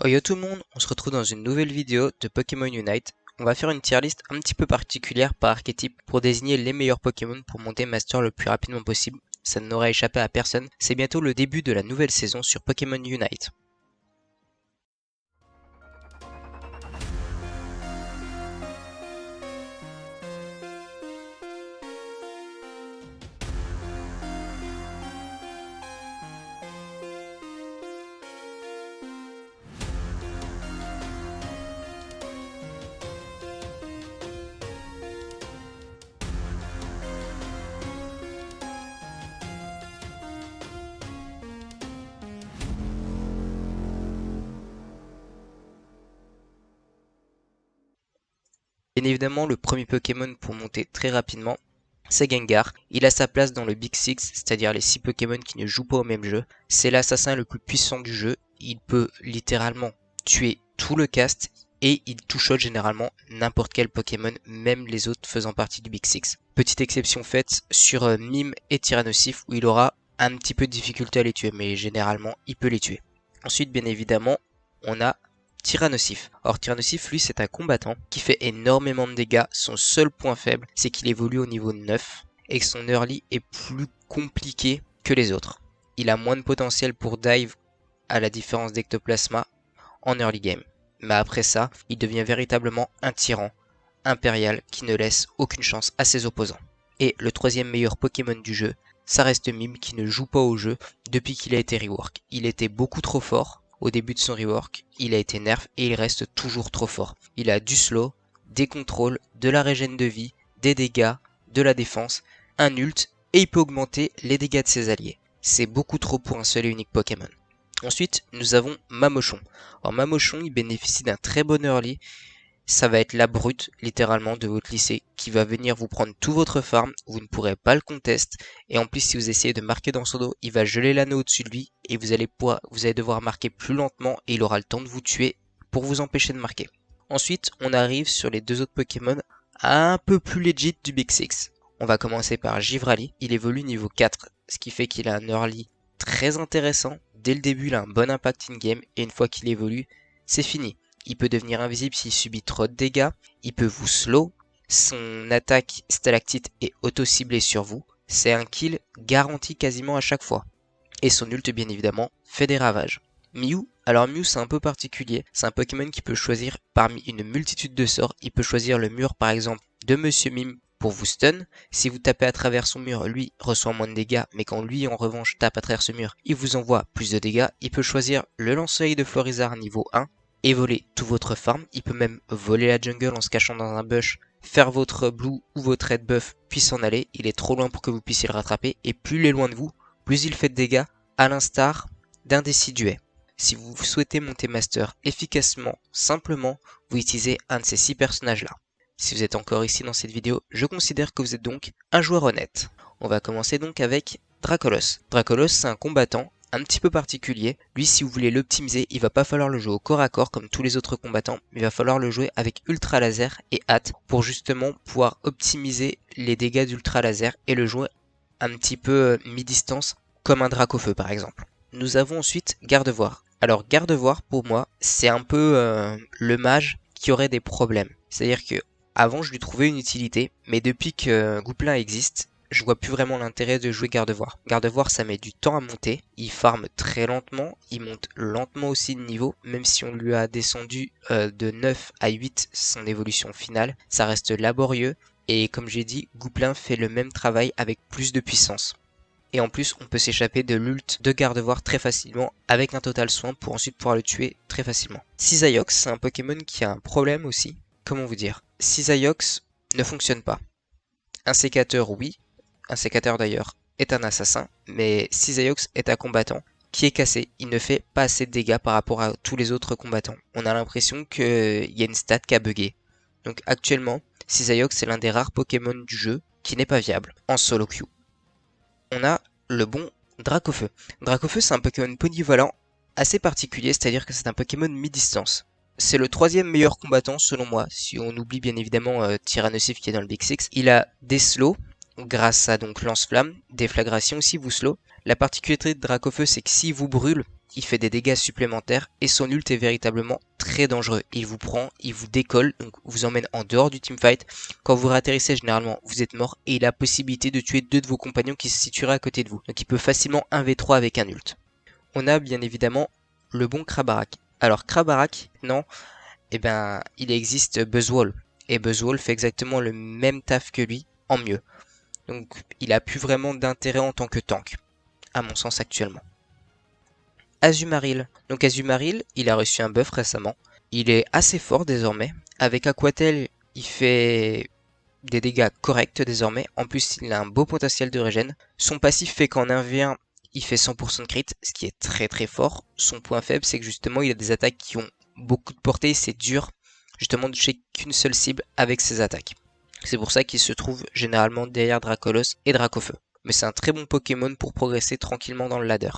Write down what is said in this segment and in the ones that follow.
Oh yo tout le monde, on se retrouve dans une nouvelle vidéo de Pokémon Unite. On va faire une tier list un petit peu particulière par archétype pour désigner les meilleurs Pokémon pour monter Master le plus rapidement possible. Ça n'aurait échappé à personne, c'est bientôt le début de la nouvelle saison sur Pokémon Unite. Bien évidemment, le premier Pokémon pour monter très rapidement, c'est Gengar. Il a sa place dans le Big Six, c'est-à-dire les 6 Pokémon qui ne jouent pas au même jeu. C'est l'assassin le plus puissant du jeu. Il peut littéralement tuer tout le cast et il two-shot généralement n'importe quel Pokémon, même les autres faisant partie du Big Six. Petite exception faite sur Mime et Tyrannosif où il aura un petit peu de difficulté à les tuer, mais généralement il peut les tuer. Ensuite, bien évidemment, on a Tyrannosif. Or Tyrannosif, lui, c'est un combattant qui fait énormément de dégâts. Son seul point faible, c'est qu'il évolue au niveau 9 et que son early est plus compliqué que les autres. Il a moins de potentiel pour dive à la différence d'Ectoplasma en early game. Mais après ça, il devient véritablement un tyran impérial qui ne laisse aucune chance à ses opposants. Et le troisième meilleur Pokémon du jeu, ça reste Mime qui ne joue pas au jeu depuis qu'il a été rework. Il était beaucoup trop fort au début de son rework, il a été nerf et il reste toujours trop fort. Il a du slow, des contrôles, de la régène de vie, des dégâts, de la défense, un ult et il peut augmenter les dégâts de ses alliés. C'est beaucoup trop pour un seul et unique Pokémon. Ensuite, nous avons Mamochon. Alors Mamochon, il bénéficie d'un très bon early. Ça va être la brute, littéralement, de votre lycée, qui va venir vous prendre tout votre farm, vous ne pourrez pas le contest, et en plus si vous essayez de marquer dans son dos, il va geler l'anneau au-dessus de lui, et vous allez devoir marquer plus lentement, et il aura le temps de vous tuer pour vous empêcher de marquer. Ensuite, on arrive sur les deux autres Pokémon un peu plus legit du Big Six. On va commencer par Givrali, il évolue niveau 4, ce qui fait qu'il a un early très intéressant. Dès le début, il a un bon impact in-game, et une fois qu'il évolue, c'est fini. Il peut devenir invisible s'il subit trop de dégâts, il peut vous slow, son attaque stalactite est auto-ciblée sur vous, c'est un kill garanti quasiment à chaque fois. Et son ult bien évidemment fait des ravages. Mew, alors Mew c'est un peu particulier, c'est un Pokémon qui peut choisir parmi une multitude de sorts, il peut choisir le mur par exemple de Monsieur Mime pour vous stun, si vous tapez à travers son mur, lui reçoit moins de dégâts, mais quand lui en revanche tape à travers ce mur, il vous envoie plus de dégâts, il peut choisir le lance-soleil de Florizard niveau 1, et voler tout votre farm. Il peut même voler la jungle en se cachant dans un bush, faire votre blue ou votre red buff, puis s'en aller. Il est trop loin pour que vous puissiez le rattraper. Et plus il est loin de vous, plus il fait de dégâts, à l'instar d'un Decidueye. Si vous souhaitez monter master efficacement, simplement, vous utilisez un de ces 6 personnages-là. Si vous êtes encore ici dans cette vidéo, je considère que vous êtes donc un joueur honnête. On va commencer donc avec Dracolos. Dracolos, c'est un combattant un petit peu particulier. Lui, si vous voulez l'optimiser, il va pas falloir le jouer au corps à corps comme tous les autres combattants, mais il va falloir le jouer avec ultra laser et hâte pour justement pouvoir optimiser les dégâts d'ultra laser et le jouer un petit peu mi-distance comme un Dracofeu par exemple. Nous avons ensuite Gardevoir. Alors Gardevoir pour moi, c'est un peu le mage qui aurait des problèmes. C'est-à-dire que avant je lui trouvais une utilité, mais depuis que Gouplin existe, je vois plus vraiment l'intérêt de jouer Gardevoir. Gardevoir, ça met du temps à monter, il farme très lentement, il monte lentement aussi de niveau, même si on lui a descendu de 9 à 8 son évolution finale, ça reste laborieux, et comme j'ai dit, Gouplin fait le même travail avec plus de puissance. Et en plus, on peut s'échapper de l'ult de Gardevoir très facilement avec un total soin pour ensuite pouvoir le tuer très facilement. Cisaiox, c'est un Pokémon qui a un problème aussi. Comment vous dire? Cisaiox ne fonctionne pas. Un sécateur, oui. Un sécateur d'ailleurs est un assassin, mais Cisaiox est un combattant qui est cassé. Il ne fait pas assez de dégâts par rapport à tous les autres combattants. On a l'impression qu'il y a une stat qui a bugué. Donc actuellement, Cisaiox est l'un des rares Pokémon du jeu qui n'est pas viable en solo queue. On a le bon Dracofeu. Dracofeu, c'est un Pokémon polyvalent assez particulier, c'est-à-dire que c'est un Pokémon mi-distance. C'est le troisième meilleur combattant selon moi, si on oublie bien évidemment Tyrannosif qui est dans le Big Six. Il a des slows, grâce à donc lance-flamme, déflagration aussi vous slow. La particularité de Dracofeu, c'est que s'il vous brûle, il fait des dégâts supplémentaires et son ult est véritablement très dangereux. Il vous prend, il vous décolle, donc vous emmène en dehors du teamfight. Quand vous ratterrissez, généralement, vous êtes mort et il a la possibilité de tuer 2 de vos compagnons qui se situeraient à côté de vous. Donc il peut facilement 1v3 avec un ult. On a bien évidemment le bon Krabarak. Alors Krabarak, non, eh ben il existe Buzzwole. Et Buzzwole fait exactement le même taf que lui, en mieux. Donc il a plus vraiment d'intérêt en tant que tank, à mon sens actuellement. Azumarill. Donc Azumarill, il a reçu un buff récemment. Il est assez fort désormais. Avec Aquatel, il fait des dégâts corrects désormais. En plus, il a un beau potentiel de régène. Son passif fait qu'en 1v1, il fait 100% de crit, ce qui est très très fort. Son point faible, c'est que justement, il a des attaques qui ont beaucoup de portée. C'est dur justement de toucher qu'une seule cible avec ses attaques. C'est pour ça qu'il se trouve généralement derrière Dracolos et Dracofeu. Mais c'est un très bon Pokémon pour progresser tranquillement dans le ladder.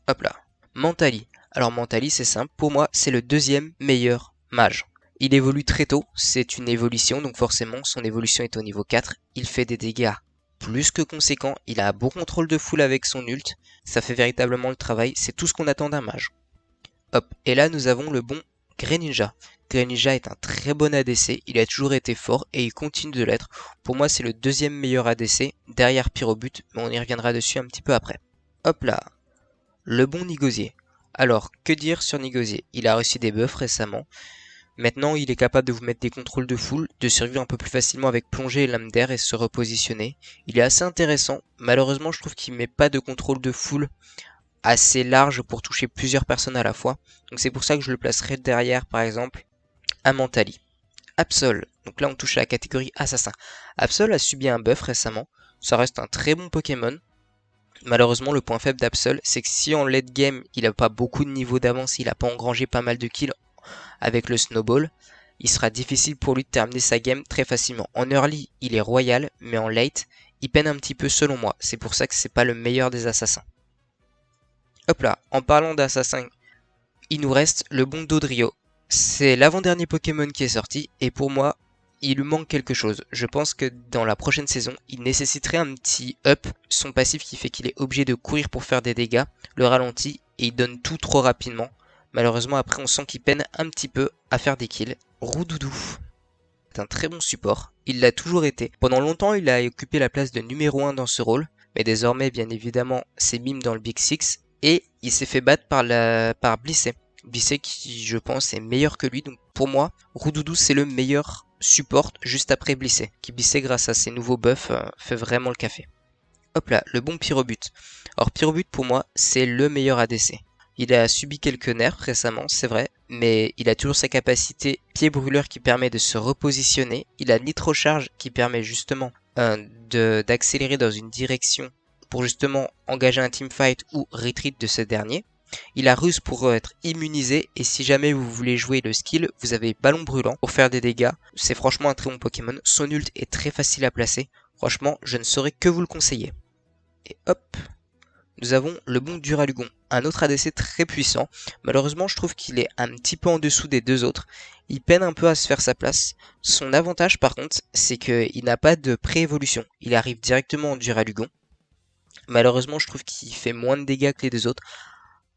Hop là. Mentali. Alors Mentali, c'est simple. Pour moi, c'est le deuxième meilleur mage. Il évolue très tôt. C'est une évolution, donc forcément, son évolution est au niveau 4. Il fait des dégâts plus que conséquents. Il a un bon contrôle de foule avec son ult. Ça fait véritablement le travail. C'est tout ce qu'on attend d'un mage. Hop. Et là, nous avons le bon Greninja. Greninja est un très bon ADC, il a toujours été fort et il continue de l'être. Pour moi, c'est le deuxième meilleur ADC, derrière Pyrobut, mais on y reviendra dessus un petit peu après. Hop là, le bon Nigosier. Alors, que dire sur Nigosier? Il a reçu des buffs récemment. Maintenant, il est capable de vous mettre des contrôles de foule, de survivre un peu plus facilement avec plongée et lame d'air et se repositionner. Il est assez intéressant. Malheureusement, je trouve qu'il met pas de contrôle de foule assez large pour toucher plusieurs personnes à la fois. Donc c'est pour ça que je le placerai derrière, par exemple, un Mentali. Absol, donc là on touche à la catégorie assassin. Absol a subi un buff récemment, ça reste un très bon Pokémon. Malheureusement le point faible d'Absol, c'est que si en late game il n'a pas beaucoup de niveau d'avance, il n'a pas engrangé pas mal de kills avec le snowball, il sera difficile pour lui de terminer sa game très facilement. En early il est royal, mais en late il peine un petit peu selon moi, c'est pour ça que c'est pas le meilleur des assassins. Hop là, en parlant d'assassin, il nous reste le bon Dodrio. C'est l'avant-dernier Pokémon qui est sorti, et pour moi, il lui manque quelque chose. Je pense que dans la prochaine saison, il nécessiterait un petit up. Son passif qui fait qu'il est obligé de courir pour faire des dégâts, le ralentit, et il donne tout trop rapidement. Malheureusement, après, on sent qu'il peine un petit peu à faire des kills. Roudoudou. C'est un très bon support. Il l'a toujours été. Pendant longtemps, il a occupé la place de numéro 1 dans ce rôle, mais désormais, bien évidemment, c'est mime dans le Big Six. Et il s'est fait battre par Blissey. Blissey qui, je pense, est meilleur que lui. Donc pour moi, Roudoudou, c'est le meilleur support juste après Blissey. Qui Blissey, grâce à ses nouveaux buffs, fait vraiment le café. Hop là, le bon Pyrobut. Alors Pyrobut, pour moi, c'est le meilleur ADC. Il a subi quelques nerfs récemment, c'est vrai, mais il a toujours sa capacité pied brûleur qui permet de se repositionner. Il a Nitrocharge qui permet justement d'accélérer dans une direction pour justement engager un teamfight ou retreat de ce dernier. Il a Ruse pour être immunisé, et si jamais vous voulez jouer le skill, vous avez Ballon Brûlant pour faire des dégâts. C'est franchement un très bon Pokémon. Son ult est très facile à placer. Franchement, je ne saurais que vous le conseiller. Et hop, nous avons le bon Duralugon, un autre ADC très puissant. Malheureusement, je trouve qu'il est un petit peu en dessous des deux autres. Il peine un peu à se faire sa place. Son avantage par contre, c'est qu'il n'a pas de pré-évolution. Il arrive directement en Duralugon. Malheureusement, je trouve qu'il fait moins de dégâts que les deux autres.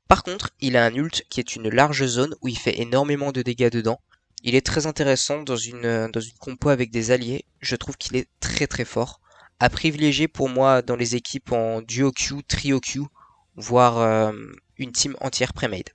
Par contre, il a un ult qui est une large zone où il fait énormément de dégâts dedans. Il est très intéressant dans une compo avec des alliés. Je trouve qu'il est très très fort. À privilégier pour moi dans les équipes en duo Q, trio Q, voire une team entière pré-made.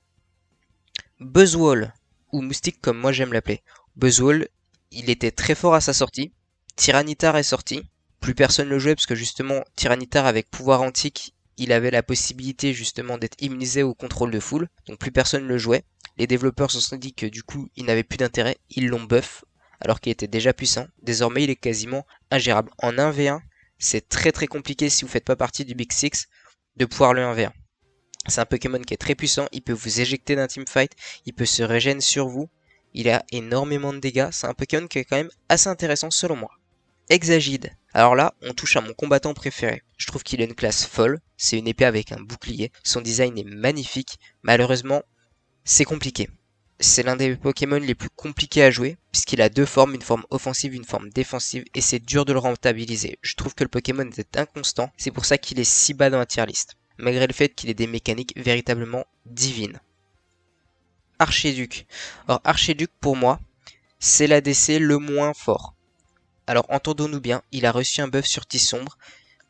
Buzzwole, ou Moustique comme moi j'aime l'appeler. Buzzwole, il était très fort à sa sortie. Tyranitar est sorti. Plus personne le jouait parce que justement Tyranitar avec pouvoir antique, il avait la possibilité justement d'être immunisé au contrôle de foule, donc plus personne le jouait. Les développeurs se sont dit que du coup il n'avait plus d'intérêt, ils l'ont buff, alors qu'il était déjà puissant. Désormais il est quasiment ingérable. En 1v1, c'est très très compliqué si vous faites pas partie du Big Six de pouvoir le 1v1. C'est un Pokémon qui est très puissant, il peut vous éjecter d'un teamfight, il peut se régénérer sur vous, il a énormément de dégâts, c'est un Pokémon qui est quand même assez intéressant selon moi. Exagide. Alors là, on touche à mon combattant préféré. Je trouve qu'il a une classe folle, c'est une épée avec un bouclier, son design est magnifique, malheureusement, c'est compliqué. C'est l'un des Pokémon les plus compliqués à jouer, puisqu'il a deux formes, une forme offensive, une forme défensive, et c'est dur de le rentabiliser. Je trouve que le Pokémon est inconstant, c'est pour ça qu'il est si bas dans la tier list. malgré le fait qu'il ait des mécaniques véritablement divines. Archiduc. Alors Archiduc pour moi, c'est l'ADC le moins fort. Alors entendons-nous bien, il a reçu un buff sur Sombre,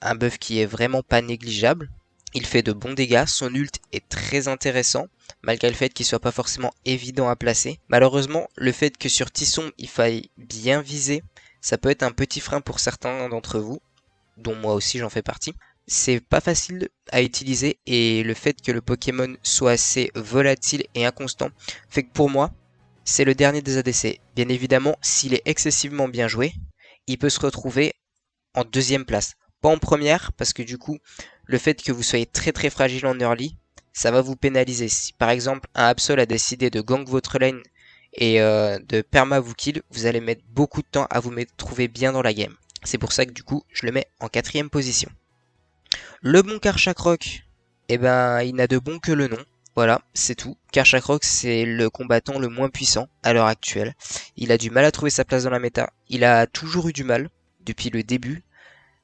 un buff qui est vraiment pas négligeable. Il fait de bons dégâts, son ult est très intéressant, malgré le fait qu'il soit pas forcément évident à placer. Malheureusement, le fait que sur Sombre il faille bien viser, ça peut être un petit frein pour certains d'entre vous, dont moi aussi j'en fais partie. C'est pas facile à utiliser et le fait que le Pokémon soit assez volatile et inconstant fait que pour moi, c'est le dernier des ADC. Bien évidemment, s'il est excessivement bien joué, il peut se retrouver en deuxième place. Pas en première, parce que du coup, le fait que vous soyez très très fragile en early, ça va vous pénaliser. Si par exemple un Absol a décidé de gank votre lane et de perma vous kill, vous allez mettre beaucoup de temps à vous trouver bien dans la game. C'est pour ça que du coup, je le mets en 4ème position. Le bon Karchakroc, eh ben, il n'a de bon que le nom. Voilà, c'est tout. Karchakroc, c'est le combattant le moins puissant à l'heure actuelle. Il a du mal à trouver sa place dans la méta. Il a toujours eu du mal depuis le début.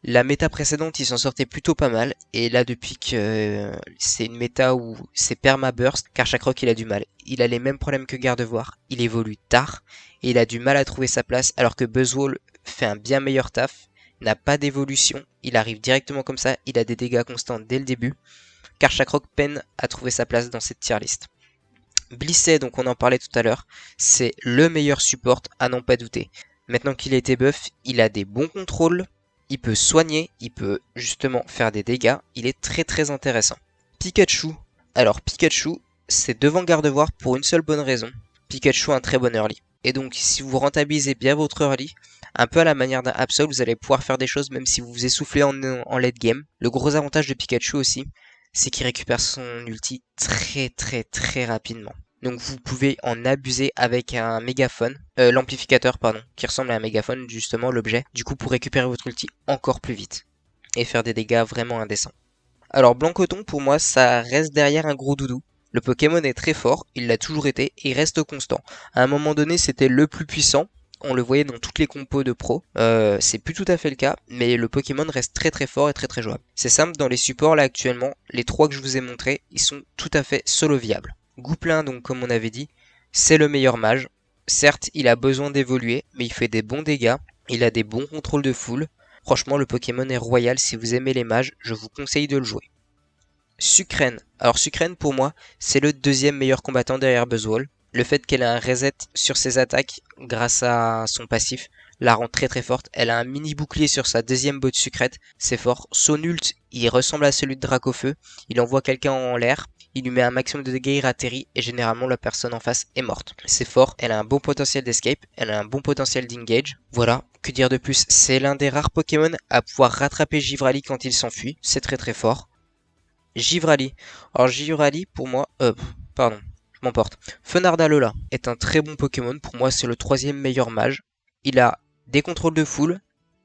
La méta précédente, il s'en sortait plutôt pas mal. Et là, depuis que c'est une méta où c'est perma-burst, Karchakroc, il a du mal. Il a les mêmes problèmes que Gardevoir. Il évolue tard et il a du mal à trouver sa place, alors que Buzzwole fait un bien meilleur taf, n'a pas d'évolution, il arrive directement comme ça, il a des dégâts constants dès le début. Karchakroc peine à trouver sa place dans cette tier list. Blissey, donc on en parlait tout à l'heure, c'est le meilleur support à n'en pas douter. Maintenant qu'il a été buff, il a des bons contrôles, il peut soigner, il peut justement faire des dégâts, il est très très intéressant. Pikachu. Alors Pikachu, c'est devant Gardevoir pour une seule bonne raison. Pikachu a un très bon early. Et donc si vous rentabilisez bien votre early, un peu à la manière d'un Absol, vous allez pouvoir faire des choses même si vous vous essoufflez en late game. Le gros avantage de Pikachu aussi, c'est qu'il récupère son ulti très très très rapidement. Donc vous pouvez en abuser avec un mégaphone, l'amplificateur pardon, qui ressemble à un mégaphone justement l'objet, du coup pour récupérer votre ulti encore plus vite et faire des dégâts vraiment indécents. Alors Blancoton pour moi ça reste derrière un gros doudou. Le Pokémon est très fort, il l'a toujours été et reste constant. À un moment donné c'était le plus puissant, on le voyait dans toutes les compos de pro, c'est plus tout à fait le cas, mais le Pokémon reste très très fort et très très jouable. C'est simple, dans les supports là actuellement, les 3 que je vous ai montrés, ils sont tout à fait solo viables. Gouplin, donc comme on avait dit, c'est le meilleur mage. Certes, il a besoin d'évoluer, mais il fait des bons dégâts, il a des bons contrôles de foule. Franchement, le Pokémon est royal, si vous aimez les mages, je vous conseille de le jouer. Sucrène. Alors Sucrène, pour moi, c'est le deuxième meilleur combattant derrière Buzzwole. Le fait qu'elle a un reset sur ses attaques grâce à son passif la rend très très forte. Elle a un mini bouclier sur sa deuxième botte sucrète, c'est fort. Son ult, il ressemble à celui de Dracofeu. Il envoie quelqu'un en l'air, il lui met un maximum de dégâts, il atterrit et généralement la personne en face est morte. C'est fort, elle a un bon potentiel d'escape, elle a un bon potentiel d'engage. Voilà, que dire de plus, c'est l'un des rares Pokémon à pouvoir rattraper Givrali quand il s'enfuit, c'est très très fort. Givrali. Alors Givrali, pour moi... pardon, je m'emporte. Fenardalola est un très bon Pokémon. Pour moi, c'est le 3ème meilleur mage. Il a des contrôles de foule,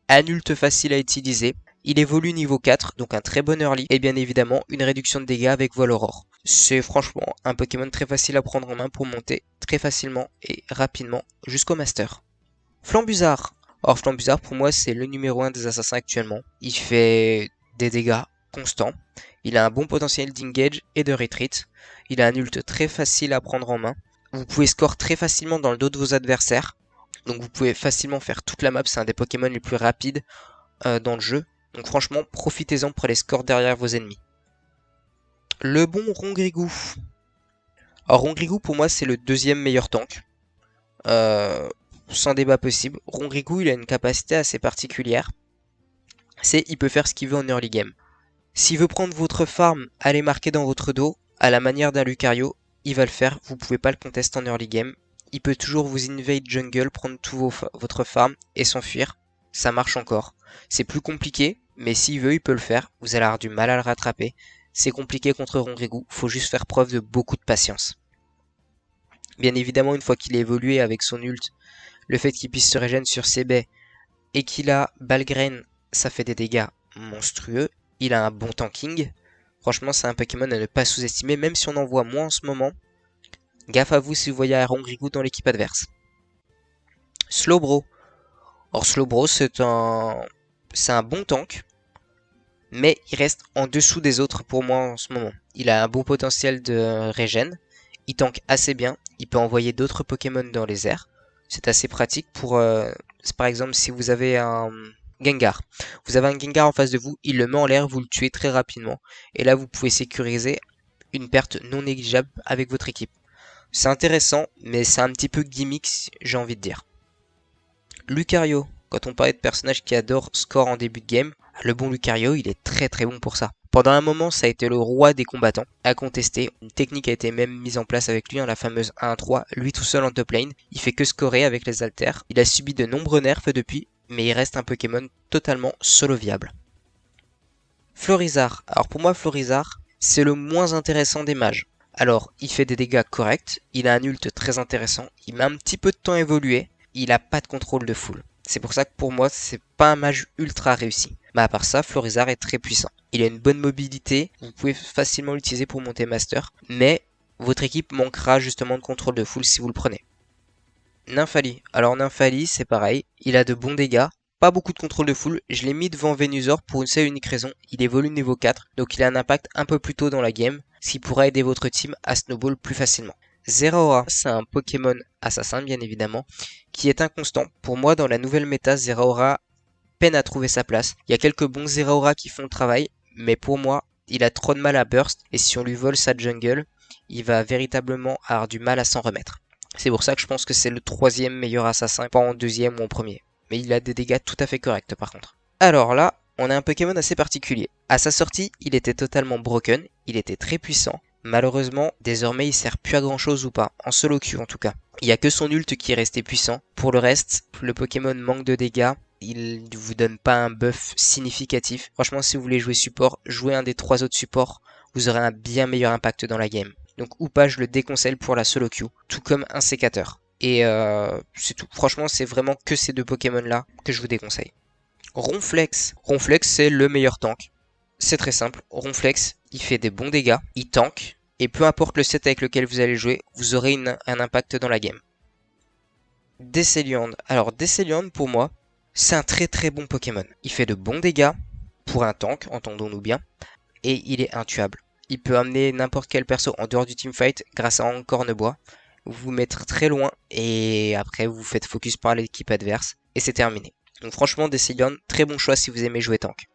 un ult facile à utiliser. Il évolue niveau 4, donc un très bon early. Et bien évidemment, une réduction de dégâts avec Vol Aurore. C'est franchement un Pokémon très facile à prendre en main pour monter très facilement et rapidement jusqu'au Master. Flambuzard. Or Flambuzard, pour moi, c'est le numéro 1 des assassins actuellement. Il fait des dégâts constants. Il a un bon potentiel d'engage et de retreat. Il a un ult très facile à prendre en main. Vous pouvez score très facilement dans le dos de vos adversaires. Donc vous pouvez facilement faire toute la map. C'est un des Pokémon les plus rapides dans le jeu. Donc franchement, profitez-en pour aller score derrière vos ennemis. Le bon Rongrigou. Alors Rongrigou, pour moi, c'est le 2ème meilleur tank. Sans débat possible. Rongrigou, il a une capacité assez particulière. C'est il peut faire ce qu'il veut en early game. S'il veut prendre votre farm, aller marquer dans votre dos, à la manière d'un Lucario, il va le faire, vous pouvez pas le contester en early game. Il peut toujours vous invade jungle, prendre tout votre farm et s'enfuir. Ça marche encore. C'est plus compliqué, mais s'il veut, il peut le faire. Vous allez avoir du mal à le rattraper. C'est compliqué contre Rongrigou, faut juste faire preuve de beaucoup de patience. Bien évidemment, une fois qu'il a évolué avec son ult, le fait qu'il puisse se régénérer sur ses baies et qu'il a Balgrain, ça fait des dégâts monstrueux. Il a un bon tanking. Franchement, c'est un Pokémon à ne pas sous-estimer, même si on en voit moins en ce moment. Gaffe à vous si vous voyez un Rongrigou dans l'équipe adverse. Slowbro. Or, Slowbro, c'est un bon tank. mais il reste en dessous des autres pour moi en ce moment. Il a un bon potentiel de régène, il tank assez bien, il peut envoyer d'autres Pokémon dans les airs. C'est assez pratique pour, par exemple, si vous avez un Gengar. Vous avez un Gengar en face de vous, il le met en l'air, vous le tuez très rapidement. Et là, vous pouvez sécuriser une perte non négligeable avec votre équipe. C'est intéressant, mais c'est un petit peu gimmick, j'ai envie de dire. Lucario, quand on parlait de personnages qui adorent score en début de game, le bon Lucario, il est très très bon pour ça. Pendant un moment, ça a été le roi des combattants, à contester. Une technique a été même mise en place avec lui, la fameuse 1-3, lui tout seul en top lane. Il fait que scorer avec les alters. Il a subi de nombreux nerfs depuis, mais il reste un Pokémon totalement solo viable. Florizarre. Alors pour moi, Florizarre, c'est le moins intéressant des mages. Alors, il fait des dégâts corrects, il a un ult très intéressant, il met un petit peu de temps à évoluer, il a pas de contrôle de foule. C'est pour ça que pour moi, c'est pas un mage ultra réussi. Mais à part ça, Florizarre est très puissant. Il a une bonne mobilité, vous pouvez facilement l'utiliser pour monter master, mais votre équipe manquera justement de contrôle de foule si vous le prenez. Nymphali. Alors Nymphali, c'est pareil, il a de bons dégâts, pas beaucoup de contrôle de foule, je l'ai mis devant Venusaur pour une seule et unique raison, il évolue niveau 4, donc il a un impact un peu plus tôt dans la game, ce qui pourra aider votre team à snowball plus facilement. Zeraora, c'est un Pokémon assassin bien évidemment, qui est inconstant. Pour moi, dans la nouvelle méta, Zeraora peine à trouver sa place. Il y a quelques bons Zeraora qui font le travail, mais pour moi, il a trop de mal à burst, et si on lui vole sa jungle, il va véritablement avoir du mal à s'en remettre. C'est pour ça que je pense que c'est le troisième meilleur assassin, pas en deuxième ou en premier. Mais il a des dégâts tout à fait corrects par contre. Alors là, on a un Pokémon assez particulier. À sa sortie, il était totalement broken, il était très puissant. Malheureusement, désormais il sert plus à grand chose ou pas, en solo queue en tout cas. Il n'y a que son ult qui est resté puissant. Pour le reste, le Pokémon manque de dégâts, il ne vous donne pas un buff significatif. Franchement, si vous voulez jouer support, jouez un des 3 autres supports, vous aurez un bien meilleur impact dans la game. Donc ou pas, je le déconseille pour la solo queue, tout comme un sécateur. Et c'est tout. Franchement, c'est vraiment que ces deux Pokémon là que je vous déconseille. Ronflex. Ronflex, c'est le meilleur tank. C'est très simple. Ronflex, il fait des bons dégâts, il tank, et peu importe le set avec lequel vous allez jouer, vous aurez un impact dans la game. Desceliande. Alors Desceliande, pour moi, c'est un très très bon Pokémon. Il fait de bons dégâts pour un tank, entendons-nous bien, et il est intuable. Il peut amener n'importe quel perso en dehors du teamfight grâce à un cornebois, vous mettre très loin, et après vous faites focus par l'équipe adverse, et c'est terminé. Donc franchement, Desceliande, très bon choix si vous aimez jouer tank.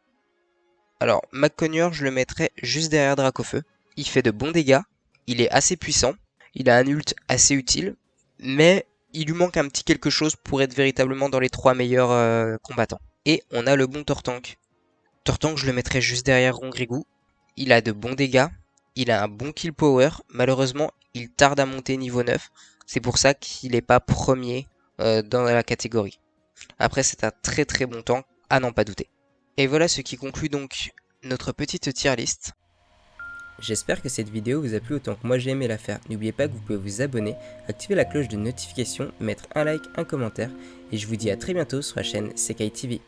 Alors, McConnor, je le mettrais juste derrière Dracofeu. Il fait de bons dégâts, il est assez puissant, il a un ult assez utile, mais il lui manque un petit quelque chose pour être véritablement dans les 3 meilleurs combattants. Et on a le bon Tortank. Tortank, je le mettrais juste derrière Rongrigou. Il a de bons dégâts, il a un bon kill power, malheureusement, il tarde à monter niveau 9. C'est pour ça qu'il n'est pas premier dans la catégorie. Après, c'est un très très bon tank, à n'en pas douter. Et voilà ce qui conclut donc notre petite tier list. J'espère que cette vidéo vous a plu autant que moi j'ai aimé la faire. N'oubliez pas que vous pouvez vous abonner, activer la cloche de notification, mettre un like, un commentaire, et je vous dis à très bientôt sur la chaîne Sekai TV.